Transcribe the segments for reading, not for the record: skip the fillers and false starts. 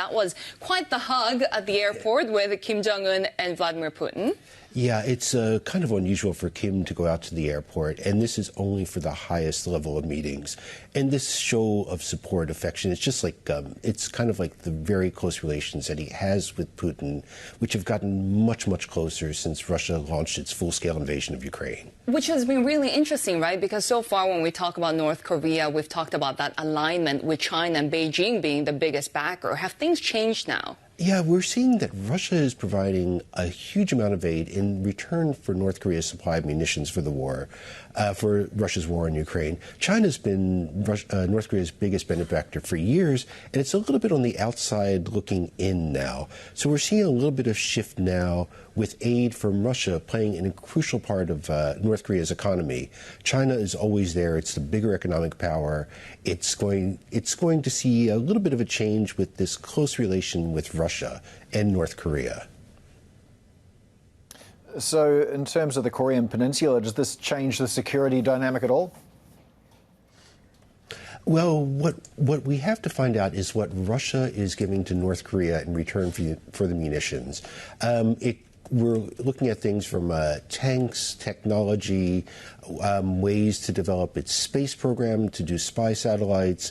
That was quite the hug at the airport with Kim Jong Un and Vladimir Putin. Yeah, it's kind of unusual for Kim to go out to the airport, and this is only for the highest level of meetings. And this show of support, affection, it's just like, it's kind of like the very close relations that he has with Putin, which have gotten much, much closer since Russia launched its full-scale invasion of Ukraine. Which has been really interesting, right? Because so far when we talk about North Korea, we've talked about that alignment with China and Beijing being the biggest backer. Have things changed now? Yeah, we're seeing that Russia is providing a huge amount of aid in return for North Korea's supply of munitions for the war, for Russia's war in Ukraine. China's been North Korea's biggest benefactor for years, and it's a little bit on the outside looking in now. So we're seeing a little bit of shift now with aid from Russia playing a crucial part of North Korea's economy. China is always there. It's the bigger economic power. It's going to see a little bit of a change with this close relation with Russia and North Korea. So in terms of the Korean Peninsula, does this change the security dynamic at all? Well, what we have to find out is what Russia is giving to North Korea in return for the munitions. We're looking at things from tanks, technology, ways to develop its space program, to do spy satellites.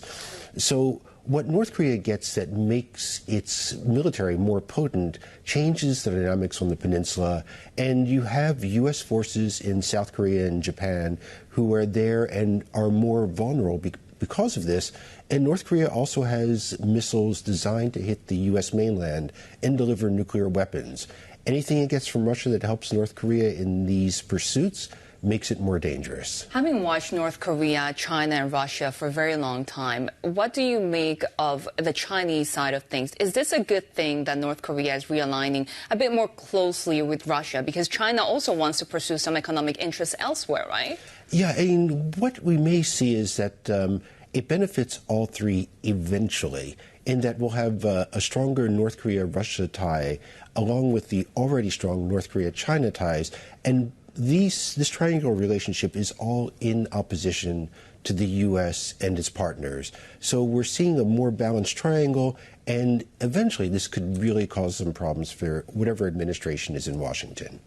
So what North Korea gets that makes its military more potent changes the dynamics on the peninsula. And you have U.S. forces in South Korea and Japan who are there and are more vulnerable because of this. And North Korea also has missiles designed to hit the U.S. mainland and deliver nuclear weapons. Anything it gets from Russia that helps North Korea in these pursuits makes it more dangerous. Having watched North Korea, China, and Russia for a very long time, what do you make of the Chinese side of things? Is this a good thing that North Korea is realigning a bit more closely with Russia? Because China also wants to pursue some economic interests elsewhere, right? Yeah, and what we may see is that it benefits all three eventually, in that we'll have a stronger North Korea-Russia tie, along with the already strong North Korea-China ties. And this triangular relationship is all in opposition to the U.S. and its partners. So we're seeing a more balanced triangle, and eventually this could really cause some problems for whatever administration is in Washington.